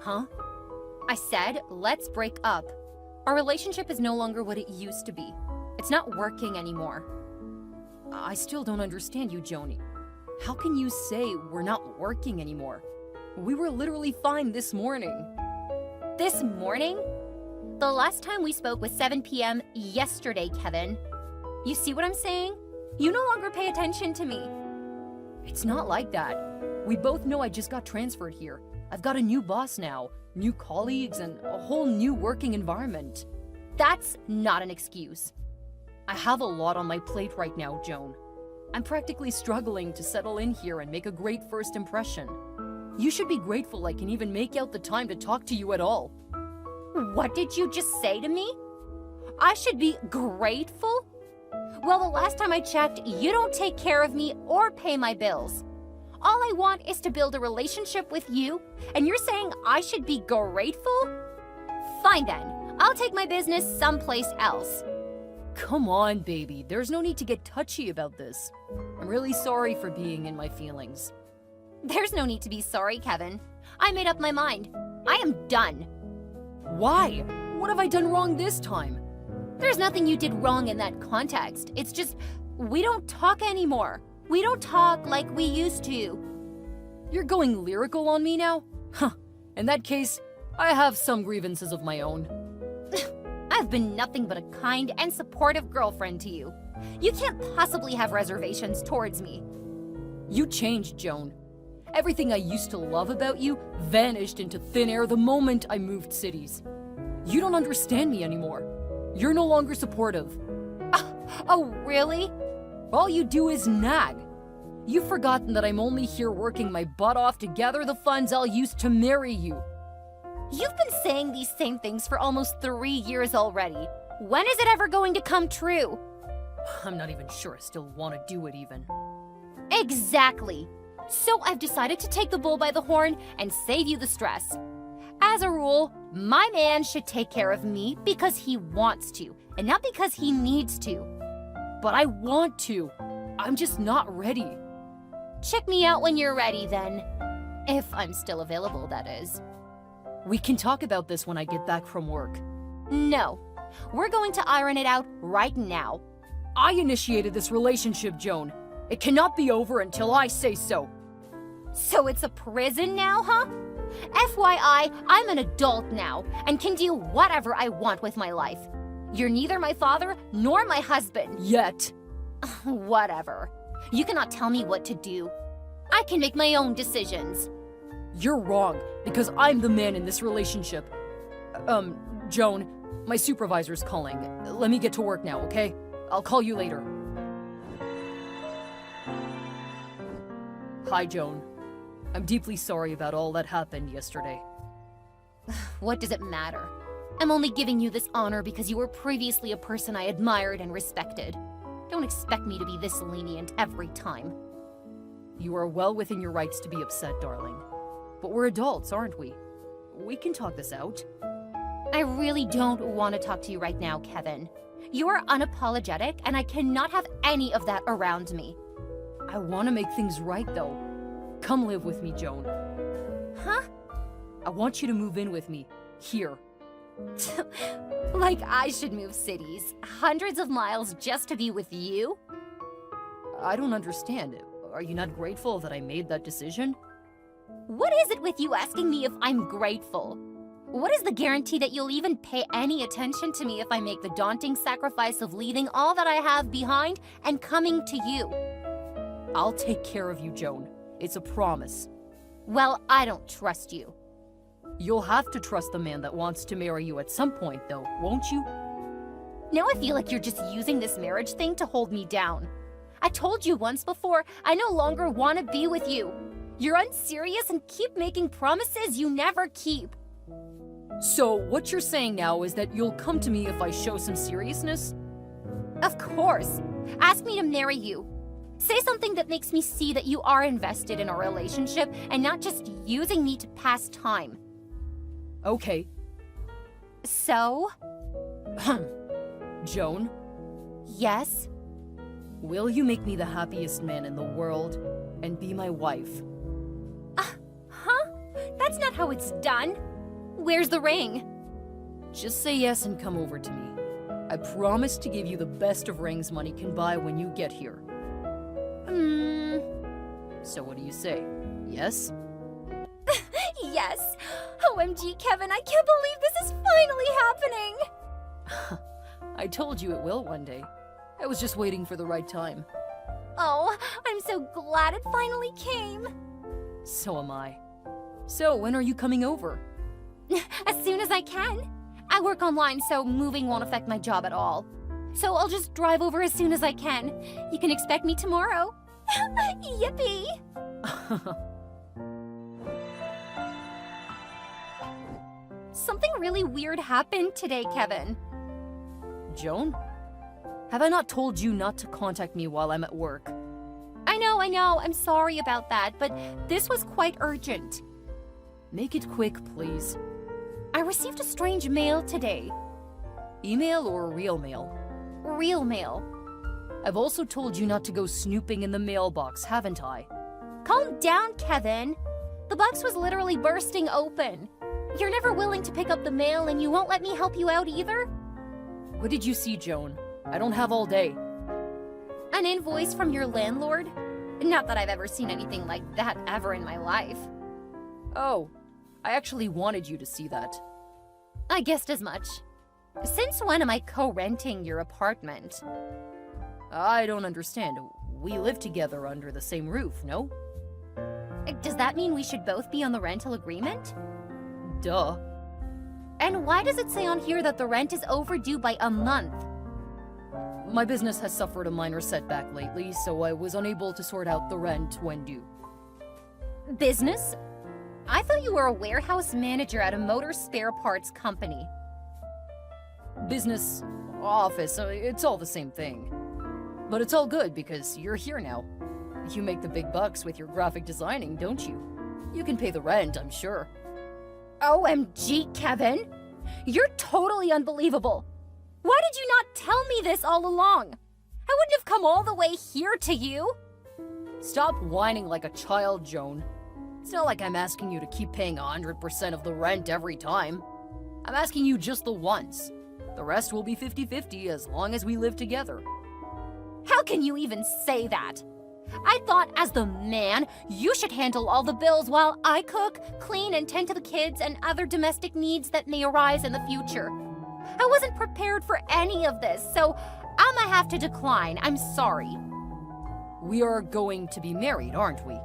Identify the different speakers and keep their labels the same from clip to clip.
Speaker 1: Huh? I said, let's break up. Our relationship is no longer what it used to be. It's not working anymore. I still don't understand you, Joni. How can you say we're not working anymore? We were literally fine this morning. This morning? The last time we spoke was 7 p.m. yesterday, Kevin. You see what I'm saying? You no longer pay attention to me. It's not like that. We both know I just got transferred here. I've got a new boss now, new colleagues, and a whole new working environment. That's not an excuse. I have a lot on my plate right now, Joan. I'm practically struggling to settle in here and make a great first impression. You should be grateful I can even make out the time to talk to you at all. What did you just say to me? I should be grateful? Well, the last time I checked, you don't take care of me or pay my bills. All I want is to build a relationship with you, and you're saying I should be grateful? Fine then, I'll take my business someplace else. Come on, baby. There's no need to get touchy about this. I'm really sorry for being in my feelings. There's no need to be sorry, Kevin. I made up my mind. I am done. Why? What have I done wrong this time? There's nothing you did wrong in that context. It's just, we don't talk anymore. We don't talk like we used to. You're going lyrical on me now? Huh. In that case, I have some grievances of my own. I've been nothing but a kind and supportive girlfriend to you. You can't possibly have reservations towards me. You changed, Joan. Everything I used to love about you vanished into thin air the moment I moved cities. You don't understand me anymore. You're no longer supportive. Oh, really? All you do is nag. You've forgotten that I'm only here working my butt off to gather the funds I'll use to marry you. You've been saying these same things for almost 3 years already. When is it ever going to come true? I'm not even sure I still want to do it even. Exactly. So I've decided to take the bull by the horn and save you the stress. As a rule, my man should take care of me because he wants to, and not because he needs to. But I want to. I'm just not ready. Check me out when you're ready, then. If I'm still available, that is. We can talk about this when I get back from work. No. We're going to iron it out right now. I initiated this relationship, Joan. It cannot be over until I say so. So it's a prison now, huh? FYI, I'm an adult now and can do whatever I want with my life. You're neither my father nor my husband. Yet. Whatever. You cannot tell me what to do. I can make my own decisions. You're wrong, because I'm the man in this relationship. Joan, my supervisor's calling. Let me get to work now, okay? I'll call you later. Hi, Joan. I'm deeply sorry about all that happened yesterday. What does it matter? I'm only giving you this honor because you were previously a person I admired and respected. Don't expect me to be this lenient every time. You are well within your rights to be upset, darling. But we're adults, aren't we? We can talk this out. I really don't want to talk to you right now, Kevin. You are unapologetic, and I cannot have any of that around me. I want to make things right, though. Come live with me, Joan. Huh? I want you to move in with me, here. Like I should move cities, hundreds of miles just to be with you? I don't understand. Are you not grateful that I made that decision? What is it with you asking me if I'm grateful? What is the guarantee that you'll even pay any attention to me if I make the daunting sacrifice of leaving all that I have behind and coming to you? I'll take care of you, Joan. It's a promise. Well, I don't trust you. You'll have to trust the man that wants to marry you at some point, though, won't you? Now I feel like you're just using this marriage thing to hold me down. I told you once before, I no longer want to be with you. You're unserious and keep making promises you never keep. So what you're saying now is that you'll come to me if I show some seriousness? Of course. Ask me to marry you. Say something that makes me see that you are invested in our relationship and not just using me to pass time. Okay. So? Joan? Yes? Will you make me the happiest man in the world and be my wife? Huh? That's not how it's done. Where's the ring?
Speaker 2: Just say yes and come over to me. I promise to give you the best of rings money can buy when you get here. So what do you say? Yes?
Speaker 1: Yes. OMG, Kevin, I can't believe this is finally happening.
Speaker 2: I told you it will one day. I was just waiting for the right time.
Speaker 1: Oh, I'm so glad it finally came.
Speaker 2: So am I. So, when are you coming over?
Speaker 1: As soon as I can. I work online, so moving won't affect my job at all. So I'll just drive over as soon as I can. You can expect me tomorrow. Yippee! Something really weird happened today, Kevin.
Speaker 2: Joan? Have I not told you not to contact me while I'm at work?
Speaker 1: I know. I'm sorry about that, but this was quite urgent.
Speaker 2: Make it quick, please.
Speaker 1: I received a strange mail today.
Speaker 2: Email or real mail?
Speaker 1: Real mail.
Speaker 2: I've also told you not to go snooping in the mailbox, haven't I?
Speaker 1: Calm down, Kevin. The box was literally bursting open. You're never willing to pick up the mail and you won't let me help you out either?
Speaker 2: What did you see, Joan? I don't have all day.
Speaker 1: An invoice from your landlord? Not that I've ever seen anything like that ever in my life.
Speaker 2: Oh, I actually wanted you to see that.
Speaker 1: I guessed as much. Since when am I co-renting your apartment?
Speaker 2: I don't understand. We live together under the same roof, no?
Speaker 1: Does that mean we should both be on the rental agreement?
Speaker 2: Duh.
Speaker 1: And why does it say on here that the rent is overdue by a month?
Speaker 2: My business has suffered a minor setback lately, so I was unable to sort out the rent when due.
Speaker 1: Business? I thought you were a warehouse manager at a motor spare parts company.
Speaker 2: Business, office, it's all the same thing. But it's all good because you're here now. You make the big bucks with your graphic designing, don't you? You can pay the rent, I'm sure.
Speaker 1: OMG, Kevin! You're totally unbelievable! Why did you not tell me this all along? I wouldn't have come all the way here to you!
Speaker 2: Stop whining like a child, Joan. It's not like I'm asking you to keep paying 100% of the rent every time. I'm asking you just the once. The rest will be 50-50 as long as we live together.
Speaker 1: How can you even say that? I thought as the man, you should handle all the bills while I cook, clean, and tend to the kids and other domestic needs that may arise in the future. I wasn't prepared for any of this, so I'ma have to decline. I'm sorry.
Speaker 2: We are going to be married, aren't we?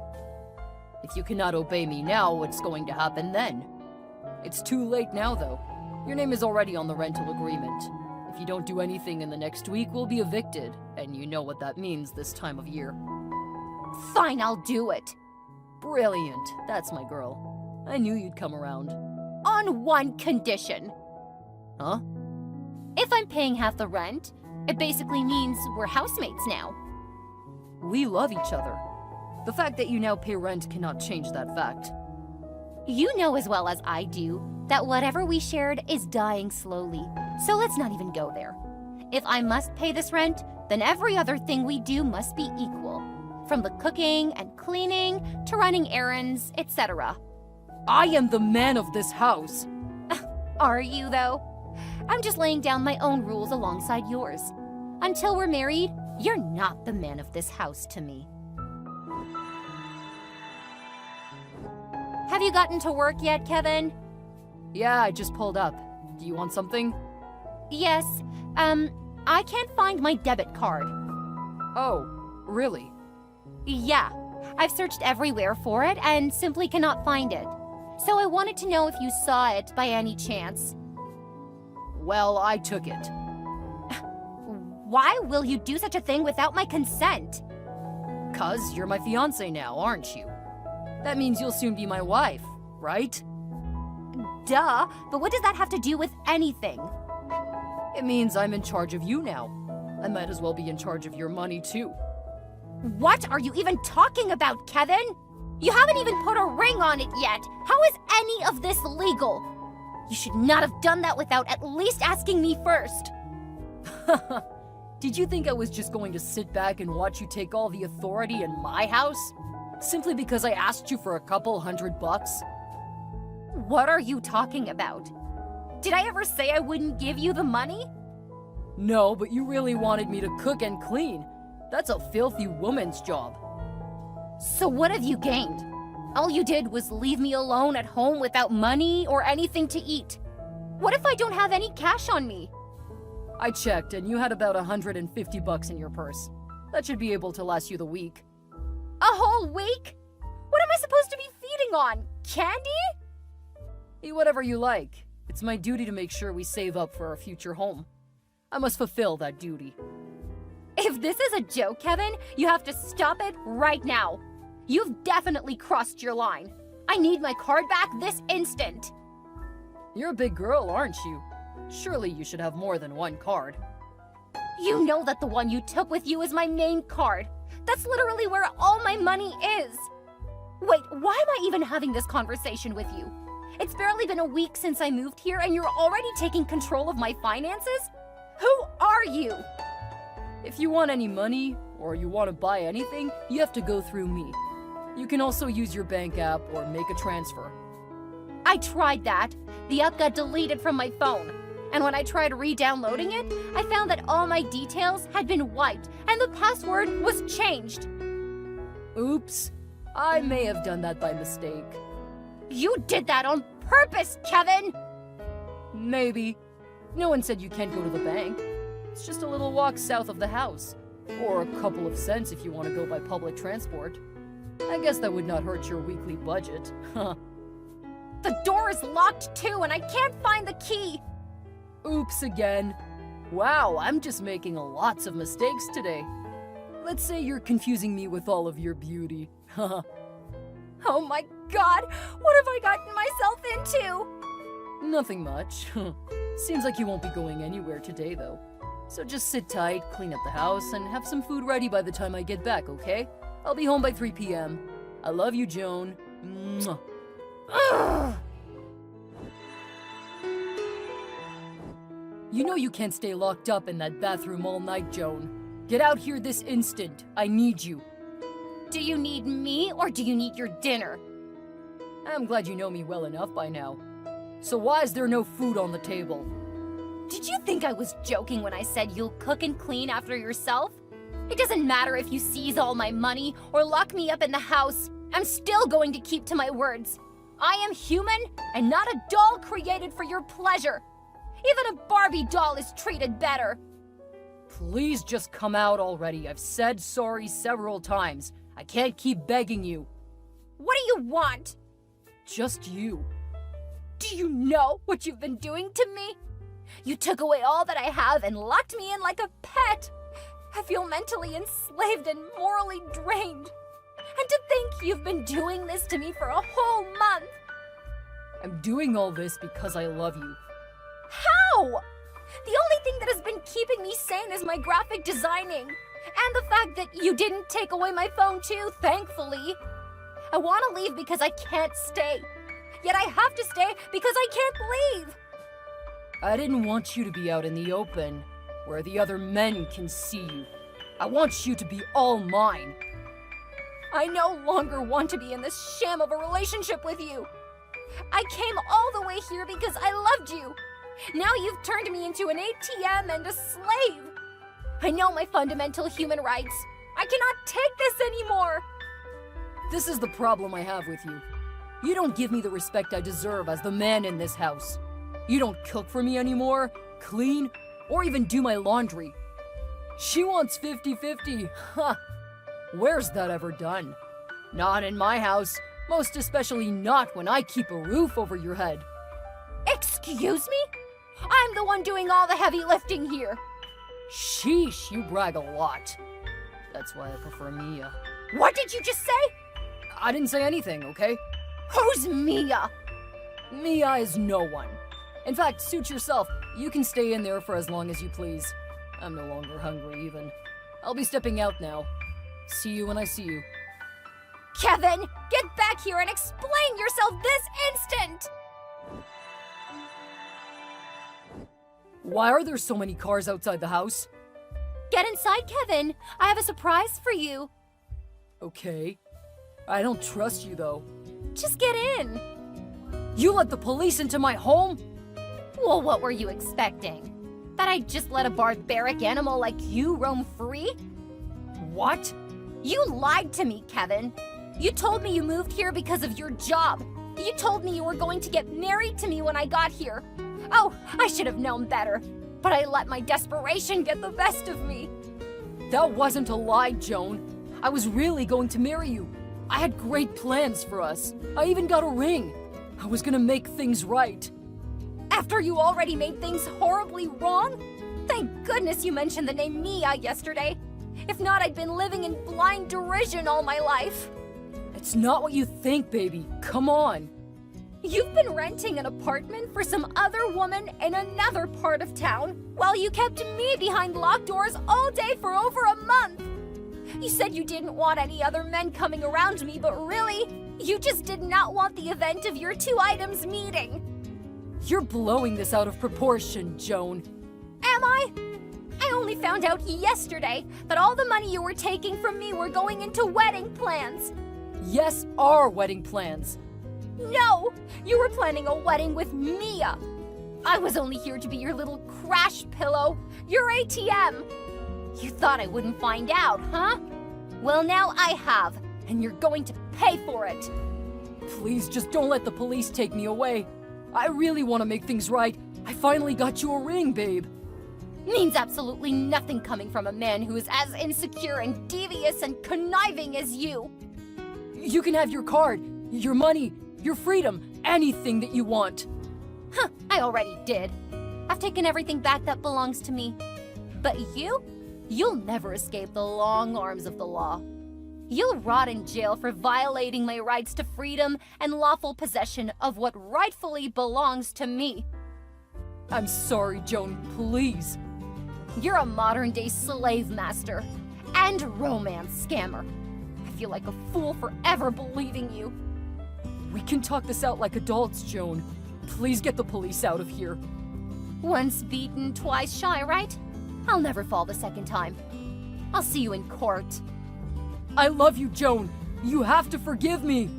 Speaker 2: If you cannot obey me now, what's going to happen then? It's too late now, though. Your name is already on the rental agreement. If you don't do anything in the next week, we'll be evicted, and you know what that means this time of year.
Speaker 1: Fine, I'll do it.
Speaker 2: Brilliant. That's my girl. I knew you'd come around.
Speaker 1: On one condition.
Speaker 2: Huh?
Speaker 1: If I'm paying half the rent, it basically means we're housemates now.
Speaker 2: We love each other. The fact that you now pay rent cannot change that fact.
Speaker 1: You know as well as I do that whatever we shared is dying slowly, so let's not even go there. If I must pay this rent, then every other thing we do must be equal. From the cooking and cleaning to running errands, etc.
Speaker 2: I am the man of this house.
Speaker 1: Are you, though? I'm just laying down my own rules alongside yours. Until we're married, you're not the man of this house to me. Have you gotten to work yet, Kevin?
Speaker 2: Yeah, I just pulled up. Do you want something?
Speaker 1: Yes. I can't find my debit card.
Speaker 2: Oh, really?
Speaker 1: Yeah. I've searched everywhere for it and simply cannot find it. So I wanted to know if you saw it by any chance.
Speaker 2: Well, I took it.
Speaker 1: Why will you do such a thing without my consent?
Speaker 2: 'Cause you're my fiancé now, aren't you? That means you'll soon be my wife, right?
Speaker 1: Duh, but what does that have to do with anything?
Speaker 2: It means I'm in charge of you now. I might as well be in charge of your money, too.
Speaker 1: What are you even talking about, Kevin? You haven't even put a ring on it yet. How is any of this legal? You should not have done that without at least asking me first.
Speaker 2: Did you think I was just going to sit back and watch you take all the authority in my house? Simply because I asked you for a couple $100?
Speaker 1: What are you talking about? Did I ever say I wouldn't give you the money?
Speaker 2: No, but you really wanted me to cook and clean. That's a filthy woman's job.
Speaker 1: So what have you gained? All you did was leave me alone at home without money or anything to eat. What if I don't have any cash on me?
Speaker 2: I checked, and you had about $150 in your purse. That should be able to last you the week.
Speaker 1: A whole week? What am I supposed to be feeding on? Candy?
Speaker 2: Eat whatever you like. It's my duty to make sure we save up for our future home. I must fulfill that duty.
Speaker 1: If this is a joke, Kevin, you have to stop it right now. You've definitely crossed your line. I need my card back this instant.
Speaker 2: You're a big girl, aren't you? Surely you should have more than one card.
Speaker 1: You know that the one you took with you is my main card. That's literally where all my money is. Wait, why am I even having this conversation with you? It's barely been a week since I moved here and you're already taking control of my finances? Who are you?
Speaker 2: If you want any money, or you want to buy anything, you have to go through me. You can also use your bank app or make a transfer.
Speaker 1: I tried that. The app got deleted from my phone. And when I tried re-downloading it, I found that all my details had been wiped and the password was changed.
Speaker 2: Oops. I may have done that by mistake.
Speaker 1: You did that on purpose, Kevin!
Speaker 2: Maybe. No one said you can't go to the bank. It's just a little walk south of the house. Or a couple of cents if you want to go by public transport. I guess that would not hurt your weekly budget.
Speaker 1: The door is locked too and I can't find the key.
Speaker 2: Oops again. Wow, I'm just making lots of mistakes today. Let's say you're confusing me with all of your beauty.
Speaker 1: Oh my god, what have I gotten myself into?
Speaker 2: Nothing much. Seems like you won't be going anywhere today, though. So just sit tight, clean up the house, and have some food ready by the time I get back, okay? I'll be home by 3 p.m. I love you, Joan. Mwah.
Speaker 1: Ugh.
Speaker 2: You know you can't stay locked up in that bathroom all night, Joan. Get out here this instant. I need you.
Speaker 1: Do you need me or do you need your dinner?
Speaker 2: I'm glad you know me well enough by now. So why is there no food on the table?
Speaker 1: Did you think I was joking when I said you'll cook and clean after yourself? It doesn't matter if you seize all my money or lock me up in the house. I'm still going to keep to my words. I am human and not a doll created for your pleasure. Even a Barbie doll is treated better.
Speaker 2: Please just come out already. I've said sorry several times. I can't keep begging you.
Speaker 1: What do you want?
Speaker 2: Just you.
Speaker 1: Do you know what you've been doing to me? You took away all that I have and locked me in like a pet. I feel mentally enslaved and morally drained. And to think you've been doing this to me for a whole month.
Speaker 2: I'm doing all this because I love you.
Speaker 1: How? The only thing that has been keeping me sane is my graphic designing. And the fact that you didn't take away my phone too, thankfully. I want to leave because I can't stay. Yet I have to stay because I can't leave.
Speaker 2: I didn't want you to be out in the open, where the other men can see you. I want you to be all mine.
Speaker 1: I no longer want to be in this sham of a relationship with you. I came all the way here because I loved you. Now you've turned me into an ATM and a slave. I know my fundamental human rights. I cannot take this anymore.
Speaker 2: This is the problem I have with you. You don't give me the respect I deserve as the man in this house. You don't cook for me anymore, clean, or even do my laundry. She wants 50-50. Huh. Where's that ever done? Not in my house, most especially not when I keep a roof over your head.
Speaker 1: Excuse me? I'm the one doing all the heavy lifting here.
Speaker 2: Sheesh, you brag a lot. That's why I prefer Mia.
Speaker 1: What did you just say?
Speaker 2: I didn't say anything, okay?
Speaker 1: Who's Mia?
Speaker 2: Mia is no one. In fact, suit yourself. You can stay in there for as long as you please. I'm no longer hungry, even. I'll be stepping out now. See you when I see you.
Speaker 1: Kevin, get back here and explain yourself this instant!
Speaker 2: Why are there so many cars outside the house?
Speaker 1: Get inside, Kevin. I have a surprise for you.
Speaker 2: Okay. I don't trust you, though.
Speaker 1: Just get in.
Speaker 2: You let the police into my home?
Speaker 1: Well, what were you expecting? That I'd just let a barbaric animal like you roam free?
Speaker 2: What?
Speaker 1: You lied to me, Kevin. You told me you moved here because of your job. You told me you were going to get married to me when I got here. Oh, I should have known better. But I let my desperation get the best of me.
Speaker 2: That wasn't a lie, Joan. I was really going to marry you. I had great plans for us. I even got a ring. I was gonna make things right.
Speaker 1: After you already made things horribly wrong? Thank goodness you mentioned the name Mia yesterday. If not, I'd been living in blind derision all my life.
Speaker 2: It's not what you think, baby. Come on.
Speaker 1: You've been renting an apartment for some other woman in another part of town while you kept me behind locked doors all day for over a month. You said you didn't want any other men coming around me, but really, you just did not want the event of your two items meeting.
Speaker 2: You're blowing this out of proportion, Joan.
Speaker 1: Am I? I only found out yesterday that all the money you were taking from me were going into wedding plans.
Speaker 2: Yes, our wedding plans.
Speaker 1: No! You were planning a wedding with Mia. I was only here to be your little crash pillow, your ATM. You thought I wouldn't find out, huh? Well, now I have, and you're going to pay for it.
Speaker 2: Please just don't let the police take me away. I really want to make things right. I finally got you a ring, babe.
Speaker 1: Means absolutely nothing coming from a man who is as insecure and devious and conniving as you.
Speaker 2: You can have your card, your money, your freedom, anything that you want.
Speaker 1: Huh, I already did. I've taken everything back that belongs to me. But you'll never escape the long arms of the law. You'll rot in jail for violating my rights to freedom and lawful possession of what rightfully belongs to me.
Speaker 2: I'm sorry, Joan, please.
Speaker 1: You're a modern-day slave master and romance scammer. I feel like a fool for ever believing you.
Speaker 2: We can talk this out like adults, Joan. Please get the police out of here.
Speaker 1: Once beaten, twice shy, right? I'll never fall the second time. I'll see you in court.
Speaker 2: I love you, Joan. You have to forgive me.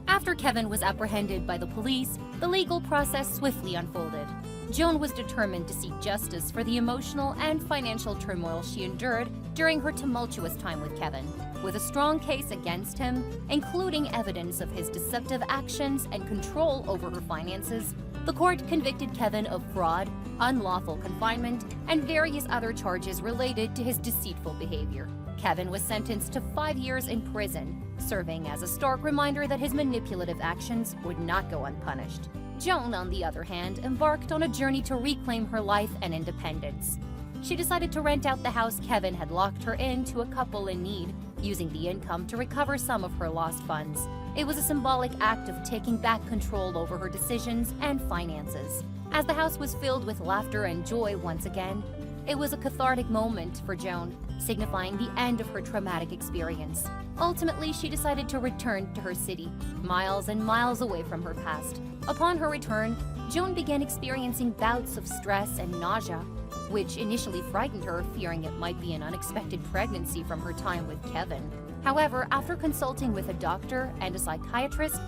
Speaker 1: After Kevin was apprehended by the police, the legal process swiftly unfolded. Joan was determined to seek justice for the emotional and financial turmoil she endured during her tumultuous time with Kevin. With a strong case against him, including evidence of his deceptive actions and control over her finances, the court convicted Kevin of fraud, unlawful confinement, and various other charges related to his deceitful behavior. Kevin was sentenced to 5 years in prison, serving as a stark reminder that his manipulative actions would not go unpunished. Joan, on the other hand, embarked on a journey to reclaim her life and independence. She decided to rent out the house Kevin had locked her in to a couple in need, using the income to recover some of her lost funds. It was a symbolic act of taking back control over her decisions and finances. As the house was filled with laughter and joy once again, it was a cathartic moment for Joan, signifying the end of her traumatic experience. Ultimately, she decided to return to her city, miles and miles away from her past. Upon her return, Joan began experiencing bouts of stress and nausea, which initially frightened her, fearing it might be an unexpected pregnancy from her time with Kevin. However, after consulting with a doctor and a psychiatrist,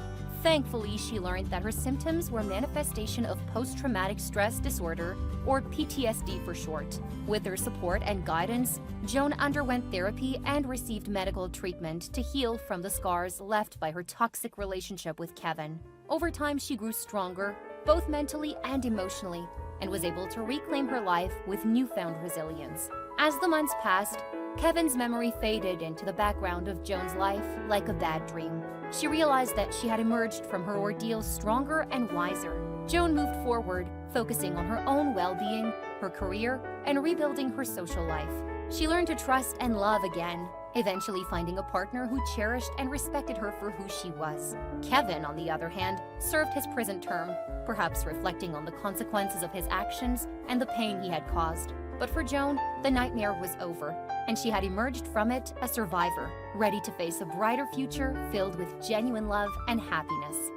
Speaker 1: thankfully she learned that her symptoms were manifestation of post-traumatic stress disorder, or PTSD for short. With their support and guidance, Joan underwent therapy and received medical treatment to heal from the scars left by her toxic relationship with Kevin. Over time, she grew stronger, both mentally and emotionally, and was able to reclaim her life with newfound resilience. As the months passed, Kevin's memory faded into the background of Joan's life like a bad dream. She realized that she had emerged from her ordeal stronger and wiser. Joan moved forward, focusing on her own well-being, her career, and rebuilding her social life. She learned to trust and love again, eventually finding a partner who cherished and respected her for who she was. Kevin, on the other hand, served his prison term, perhaps reflecting on the consequences of his actions and the pain he had caused. But for Joan, the nightmare was over, and she had emerged from it a survivor, ready to face a brighter future filled with genuine love and happiness.